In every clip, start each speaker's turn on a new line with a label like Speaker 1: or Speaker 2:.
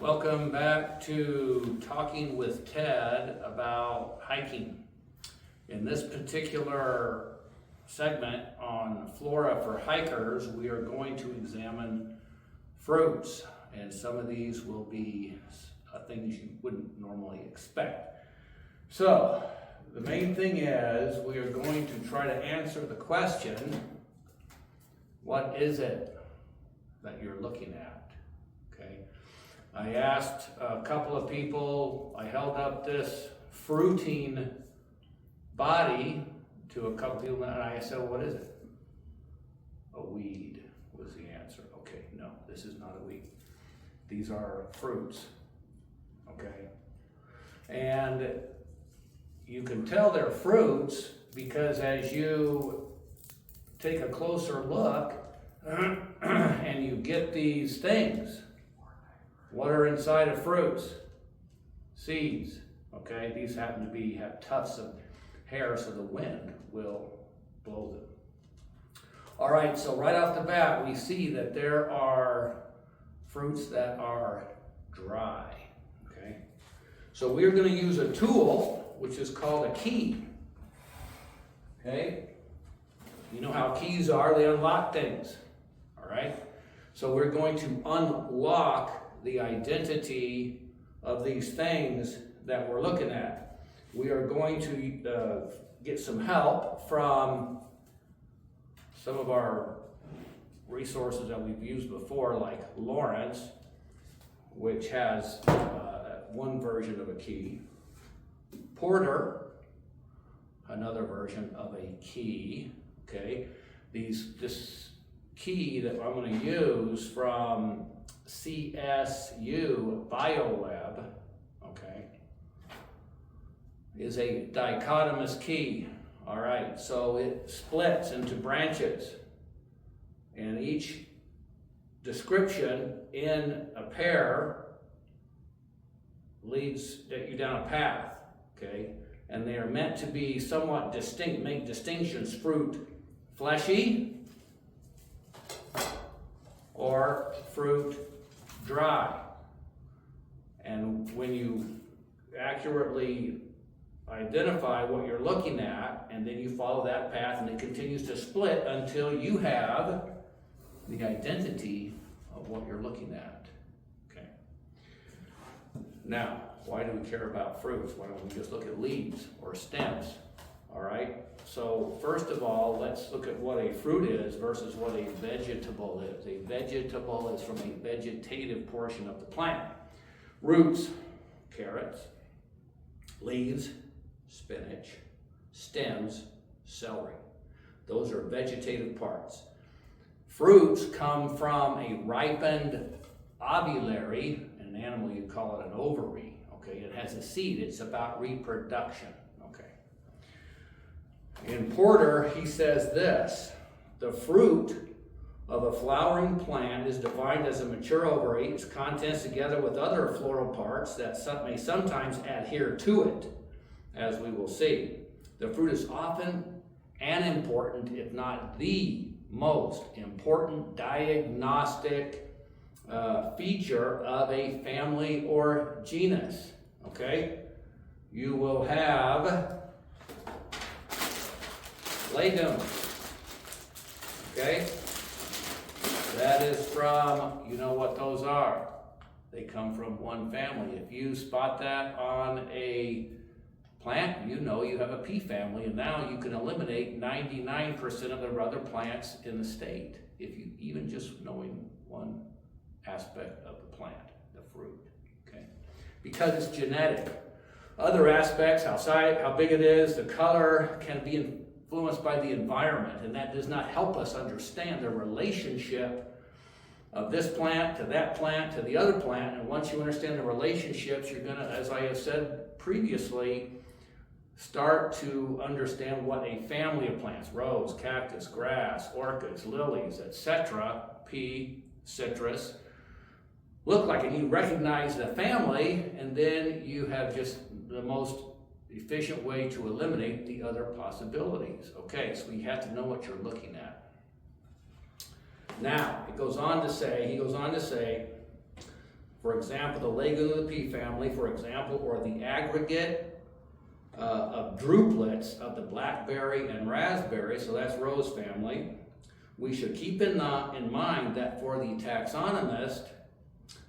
Speaker 1: Welcome back to Talking with Ted about hiking. In this particular segment on flora for hikers, we are going to examine fruits, and some of these will be things you wouldn't normally expect. So, the main thing is we are going to try to answer the question, what is it that you're looking at? Okay. I asked a couple of people, I held up this fruiting body to a couple people, and I said, what is it? A weed was the answer. Okay, no, this is not a weed. These are fruits, okay? And you can tell they're fruits because as you take a closer look and you get these things, what are inside of fruits? Seeds, okay? These happen to have tufts of hair so the wind will blow them. All right, so right off the bat, we see that there are fruits that are dry, okay? So we're going to use a tool, which is called a key, okay? You know how keys are, they unlock things, all right? So we're going to unlock the identity of these things that we're looking at. We are going to get some help from some of our resources that we've used before, like Lawrence, which has one version of a key. Porter, another version of a key, okay? This key that I'm going to use from CSU BioWeb, okay, is a dichotomous key. All right, so it splits into branches, and each description in a pair leads you down a path, okay, and they are meant to be somewhat distinct, make distinctions: fruit fleshy or fruit dry. And when you accurately identify what you're looking at, and then you follow that path, and it continues to split until you have the identity of what you're looking at. Okay. Now, why do we care about fruits? Why don't we just look at leaves or stems? All right. So first of all, let's look at what a fruit is versus what a vegetable is. A vegetable is from a vegetative portion of the plant. Roots, carrots. Leaves, spinach. Stems, celery. Those are vegetative parts. Fruits come from a ripened ovulary. In an animal, you call it an ovary. Okay, it has a seed. It's about reproduction. In Porter, he says this: the fruit of a flowering plant is defined as a mature ovary, its contents together with other floral parts that may sometimes adhere to it, as we will see. The fruit is often an important, if not the most important diagnostic feature of a family or genus, okay? You will have legumes, okay? That is from, you know what those are. They come from one family. If you spot that on a plant, you know you have a pea family, and now you can eliminate 99% of the other plants in the state, if you even just knowing one aspect of the plant, the fruit, okay? Because it's genetic. Other aspects, how big it is, the color can be influenced by the environment, and that does not help us understand the relationship of this plant to that plant to the other plant. And once you understand the relationships, you're going to, as I have said previously, start to understand what a family of plants, rose, cactus, grass, orchids, lilies, etc., pea, citrus, look like. And you recognize the family, and then you have just the most efficient way to eliminate the other possibilities. Okay, so you have to know what you're looking at. Now, he goes on to say, for example, the legume of the pea family, for example, or the aggregate of druplets of the blackberry and raspberry, so that's rose family, we should keep in mind that for the taxonomist,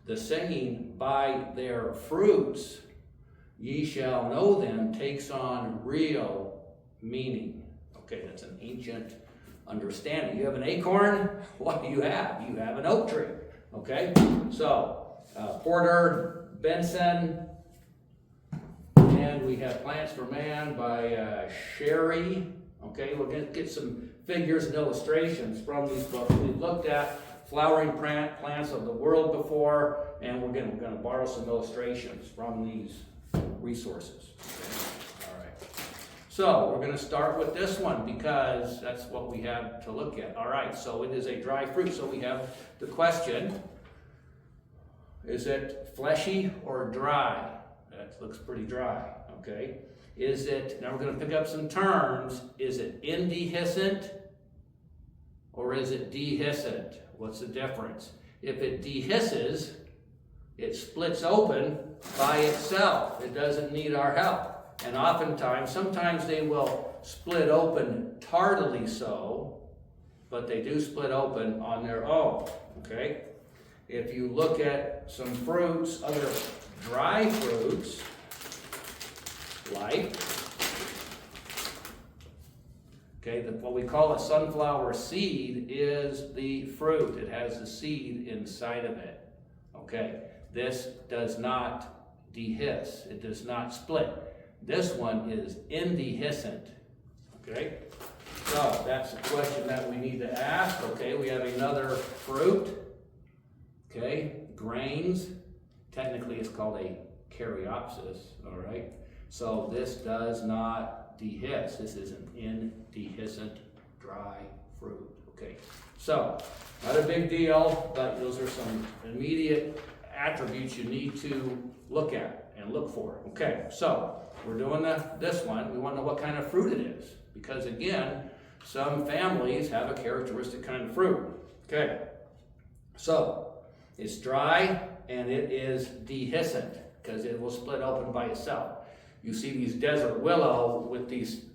Speaker 1: the saying, by their fruits ye shall know them, takes on real meaning. Okay, that's an ancient understanding. You have an acorn, what do you have? You have an oak tree. Okay, so Porter, Benson, and we have Plants for Man by Sherry. Okay, we're going to get some figures and illustrations from these books. We've looked at flowering plants of the world before, and we're going to borrow some illustrations from these resources. Okay. All right. So we're going to start with this one because that's what we have to look at. All right, so it is a dry fruit. So we have the question, is it fleshy or dry? That looks pretty dry, okay? Is it, now we're going to pick up some terms, is it indehiscent or is it dehiscent? What's the difference? If it dehisces, it splits open by itself. It doesn't need our help. And oftentimes, sometimes they will split open tardily so, but they do split open on their own, okay? If you look at some fruits, other dry fruits, like, okay, what we call a sunflower seed is the fruit. It has the seed inside of it. Okay, this does not dehisce. It does not split. This one is indehiscent. Okay, so that's a question that we need to ask. Okay, we have another fruit. Okay, grains. Technically, it's called a caryopsis. All right. So this does not dehisce. This is an indehiscent dry fruit. Okay, so not a big deal, but those are some immediate attributes you need to look at and look for. Okay, so we're doing this one. We want to know what kind of fruit it is because, again, some families have a characteristic kind of fruit. Okay, so it's dry and it is dehiscent because it will split open by itself. You see these desert willow with these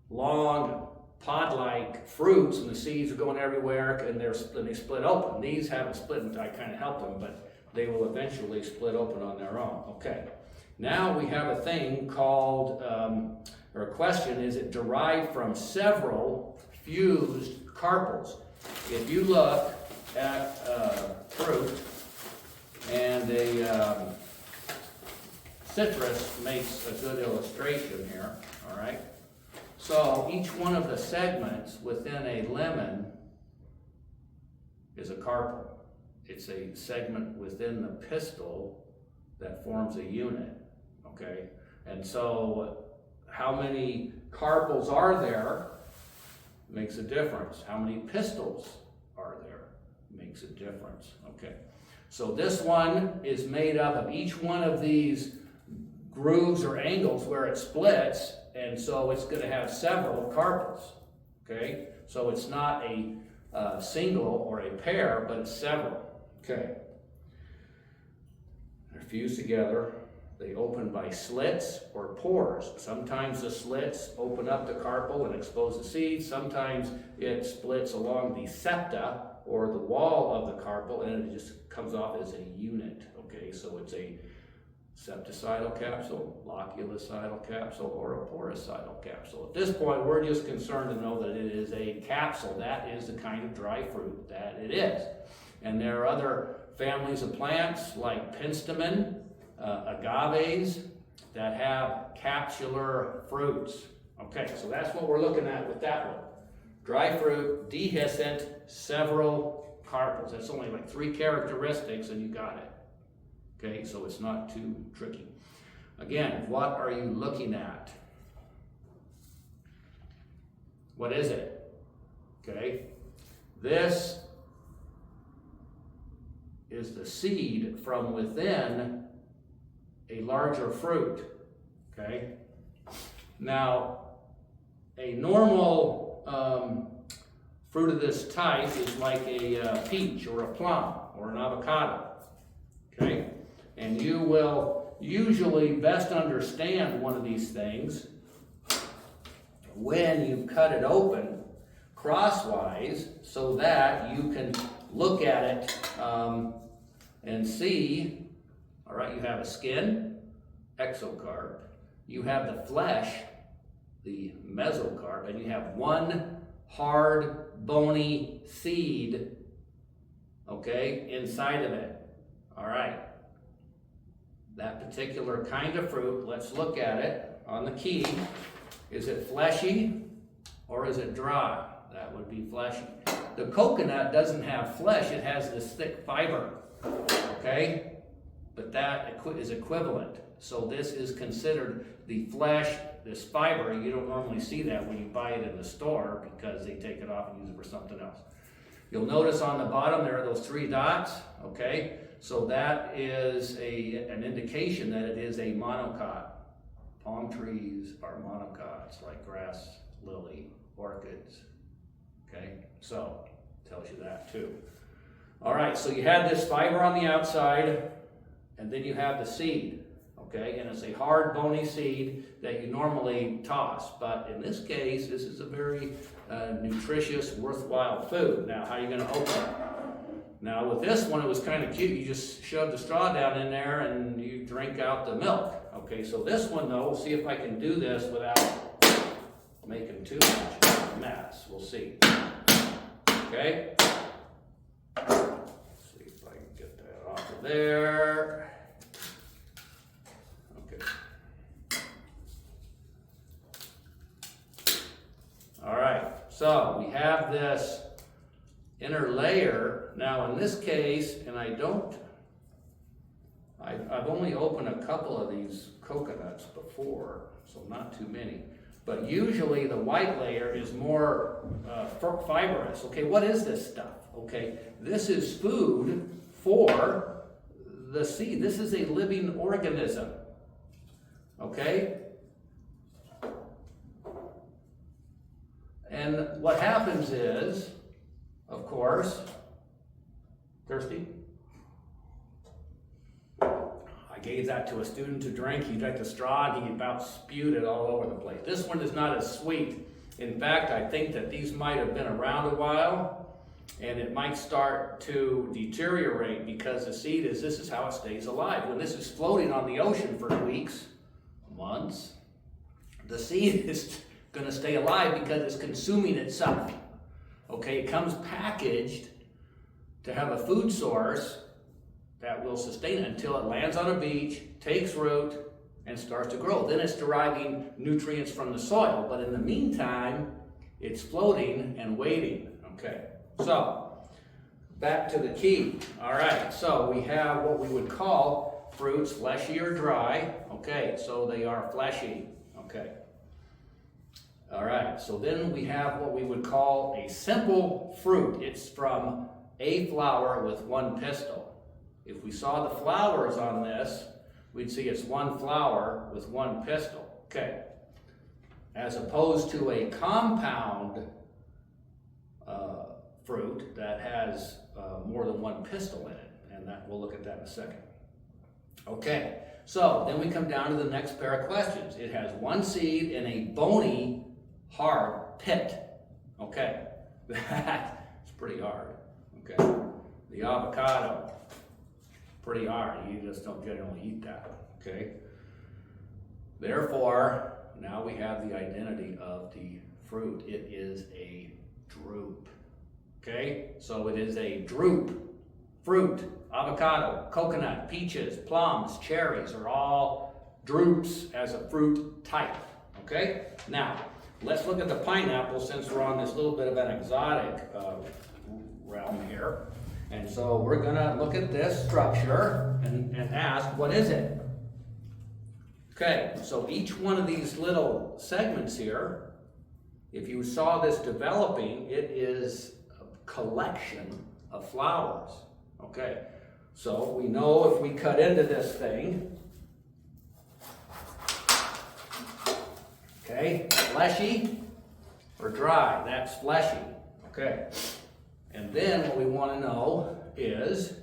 Speaker 1: long pod-like fruits, and the seeds are going everywhere, and they split open. These haven't split, and I kind of helped them, but they will eventually split open on their own. Okay. Now we have a thing called, or a question, is it derived from several fused carpels? If you look at fruit, and a citrus makes a good illustration here, all right? So each one of the segments within a lemon is a carpel. It's a segment within the pistil that forms a unit, okay? And so how many carpels are there makes a difference. How many pistils are there makes a difference, okay? So this one is made up of each one of these grooves or angles where it splits, and so it's going to have several carpels, okay? So it's not a single or a pair, but it's several, okay? They're fused together. They open by slits or pores. Sometimes the slits open up the carpel and expose the seeds. Sometimes it splits along the septa or the wall of the carpel, and it just comes off as a unit, okay? So it's a septicidal capsule, loculicidal capsule, or a poricidal capsule. At this point, we're just concerned to know that it is a capsule. That is the kind of dry fruit that it is. And there are other families of plants like penstemon, agaves, that have capsular fruits. Okay, so that's what we're looking at with that one. Dry fruit, dehiscent, several carpels. That's only like 3 characteristics and you got it. Okay, so it's not too tricky. Again, what are you looking at? What is it? Okay, this is the seed from within a larger fruit. Okay, now a normal fruit of this type is like a peach or a plum or an avocado. Okay, And you will usually best understand one of these things when you cut it open crosswise so that you can look at it and see, all right, you have a skin, exocarp, you have the flesh, the mesocarp, and you have one hard, bony seed, okay, inside of it. All right. That particular kind of fruit, let's look at it on the key. Is it fleshy or is it dry? That would be fleshy. The coconut doesn't have flesh, it has this thick fiber, okay? But that is equivalent. So this is considered the flesh, this fiber. You don't normally see that when you buy it in the store because they take it off and use it for something else. You'll notice on the bottom there are those 3 dots, okay? So that is an indication that it is a monocot. Palm trees are monocots, like grass, lily, orchids, okay? So, tells you that too. All right, so you have this fiber on the outside, and then you have the seed, okay? And it's a hard, bony seed that you normally toss. But in this case, this is a very nutritious, worthwhile food. Now, how are you going to open it? Now, with this one, it was kind of cute. You just shove the straw down in there and you drink out the milk. Okay, so this one, though, we'll see if I can do this without making too much of a mess. We'll see. Okay? Let's see if I can get that off of there. Okay. All right, so we have this inner layer. Now in this case, and I've only opened a couple of these coconuts before, so not too many. But usually the white layer is more fibrous. Okay, what is this stuff? Okay, this is food for the seed. This is a living organism. Okay? And what happens is, of course, thirsty? I gave that to a student to drink. He drank the straw and he about spewed it all over the place. This one is not as sweet. In fact, I think that these might have been around a while and it might start to deteriorate because the seed this is how it stays alive. When this is floating on the ocean for weeks, months, the seed is going to stay alive because it's consuming itself. Okay, it comes packaged to have a food source that will sustain it until it lands on a beach, takes root, and starts to grow. Then it's deriving nutrients from the soil. But in the meantime, it's floating and waiting. Okay, so back to the key. All right, so we have what we would call fruits, fleshy or dry. Okay, so they are fleshy. Okay. All right, so then we have what we would call a simple fruit. It's from a flower with one pistil. If we saw the flowers on this, we'd see it's one flower with one pistil. Okay. As opposed to a compound fruit that has more than one pistil in it. And we'll look at that in a second. Okay, so then we come down to the next pair of questions. It has one seed in a bony, hard pit. Okay, that's pretty hard. Okay, the avocado, pretty hard. You just don't generally eat that. Okay, therefore, now we have the identity of the fruit. It is a drupe. Okay, so it is a drupe. Fruit, avocado, coconut, peaches, plums, cherries are all drupes as a fruit type. Okay, now let's look at the pineapple since we're on this little bit of an exotic realm here. And so we're going to look at this structure and ask, what is it? Okay, so each one of these little segments here, if you saw this developing, it is a collection of flowers. Okay, so we know if we cut into this thing, okay, fleshy or dry, that's fleshy. Okay, and then what we want to know is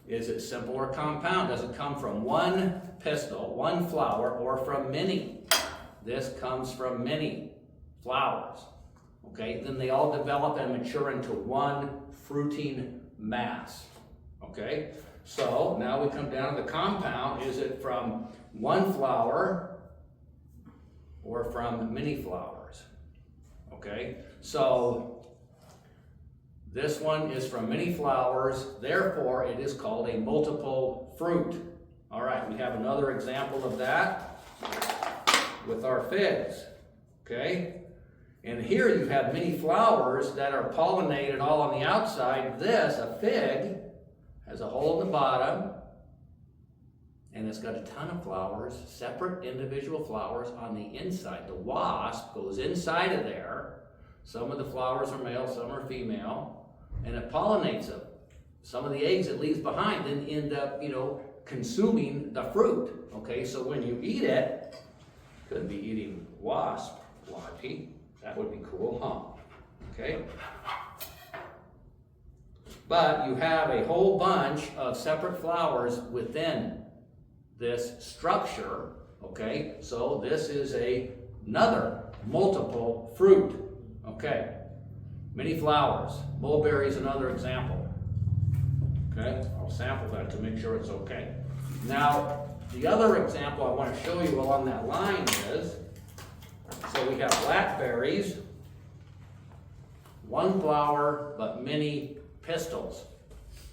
Speaker 1: Is it simple or compound? Does it come from one pistil, one flower, or from many? This comes from many flowers. Okay, then they all develop and mature into one fruiting mass. Okay, so now we come down to the compound. Is it from one flower or from many flowers? Okay, so this one is from many flowers, therefore it is called a multiple fruit. All right, we have another example of that with our figs. Okay, and here you have many flowers that are pollinated all on the outside. This, a fig, has a hole in the bottom, and it's got a ton of flowers, separate individual flowers on the inside. The wasp goes inside of there. Some of the flowers are male, some are female, and it pollinates them. Some of the eggs it leaves behind then end up, consuming the fruit. Okay, so when you eat it, could be eating wasp larvae. That would be cool, huh? Okay. But you have a whole bunch of separate flowers within this structure, okay? So this is another multiple fruit, okay? Many flowers. Mulberry is another example, okay? I'll sample that to make sure it's okay. Now, the other example I want to show you along that line is, so we have blackberries, one flower but many pistils,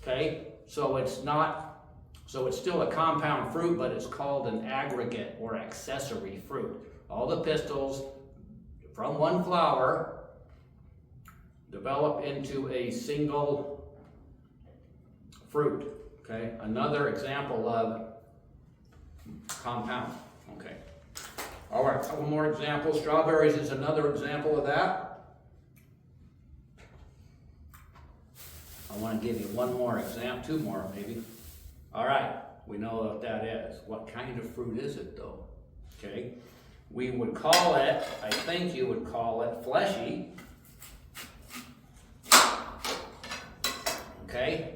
Speaker 1: okay? So it's still a compound fruit, but it's called an aggregate or accessory fruit. All the pistils from one flower develop into a single fruit, okay? Another example of compound, okay? All right, a couple more examples. Strawberries is another example of that. I want to give you one more example, two more maybe. All right, we know what that is. What kind of fruit is it though? Okay, we would call it, I think you would call it fleshy. Okay,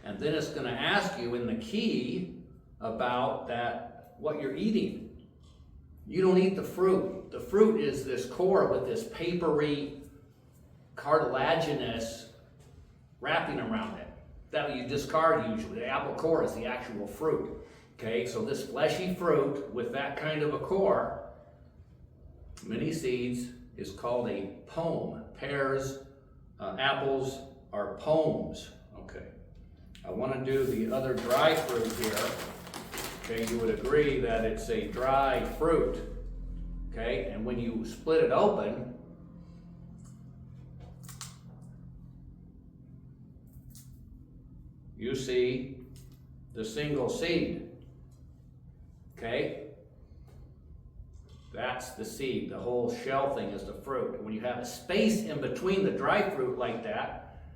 Speaker 1: and then it's going to ask you in the key about that, what you're eating. You don't eat the fruit. The fruit is this core with this papery, cartilaginous wrapping around it that you discard usually. The apple core is the actual fruit. Okay, so this fleshy fruit with that kind of a core, many seeds, is called a pome. Pears, apples are pomes. Okay, I want to do the other dry fruit here. Okay, you would agree that it's a dry fruit. Okay, and when you split it open, you see the single seed. Okay, that's the seed. The whole shell thing is the fruit. When you have a space in between the dry fruit like that,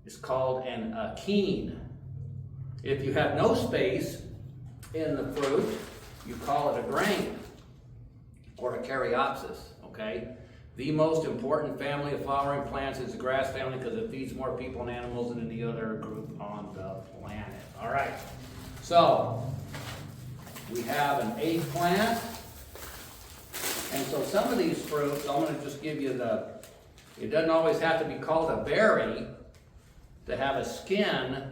Speaker 1: it's called an achene. If you have no space in the fruit, you call it a grain or a caryopsis, okay? The most important family of flowering plants is the grass family because it feeds more people and animals than any other group on the planet. All right, so we have an eggplant. And so some of these fruits, I'm going to just give you it doesn't always have to be called a berry to have a skin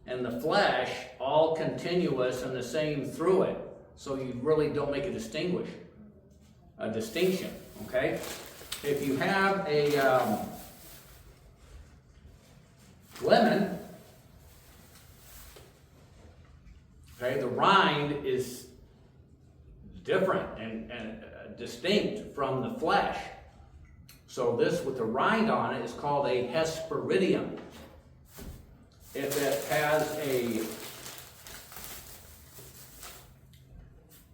Speaker 1: and the flesh all continuous and the same through it. So you really don't make a distinction, okay? If you have a lemon, okay, the rind is different and distinct from the flesh. So this with the rind on it is called a hesperidium. If it has a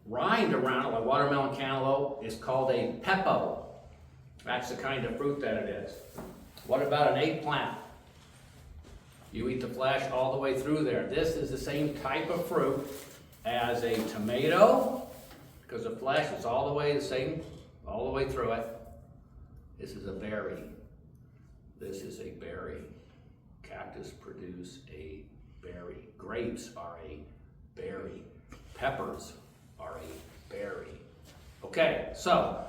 Speaker 1: rind around it, like watermelon cantaloupe, is called a pepo. That's the kind of fruit that it is. What about an eggplant? You eat the flesh all the way through there. This is the same type of fruit as a tomato, because the flesh is all the way the same, all the way through it. This is a berry. This is a berry. Cactus produce a berry. Grapes are a berry. Peppers are a berry. Okay, so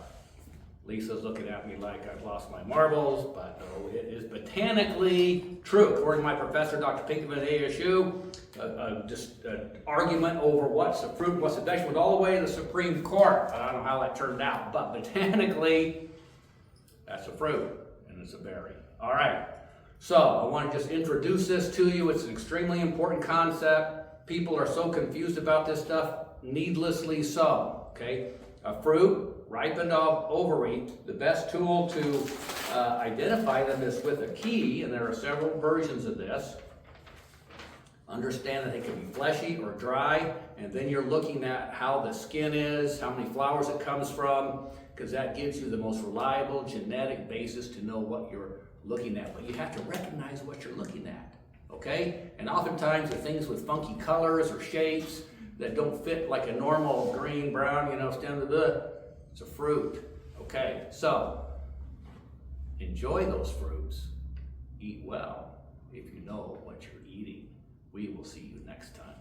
Speaker 1: Lisa's looking at me like I've lost my marbles, but no, it is botanically true. According to my professor, Dr. Pinkerman at ASU, just an argument over what's a fruit and what's a vegetable went all the way to the Supreme Court. I don't know how that turned out, but botanically, that's a fruit and it's a berry. All right, so I want to just introduce this to you. It's an extremely important concept. People are so confused about this stuff, needlessly so, okay? A fruit, ripened overeat, the best tool to identify them is with a key, and there are several versions of this. Understand that they can be fleshy or dry, and then you're looking at how the skin is, how many flowers it comes from, because that gives you the most reliable genetic basis to know what you're looking at. But you have to recognize what you're looking at, okay? And oftentimes the things with funky colors or shapes that don't fit like a normal green, brown, stem of it's a fruit. Okay, so enjoy those fruits. Eat well if you know what you're eating. We will see you next time.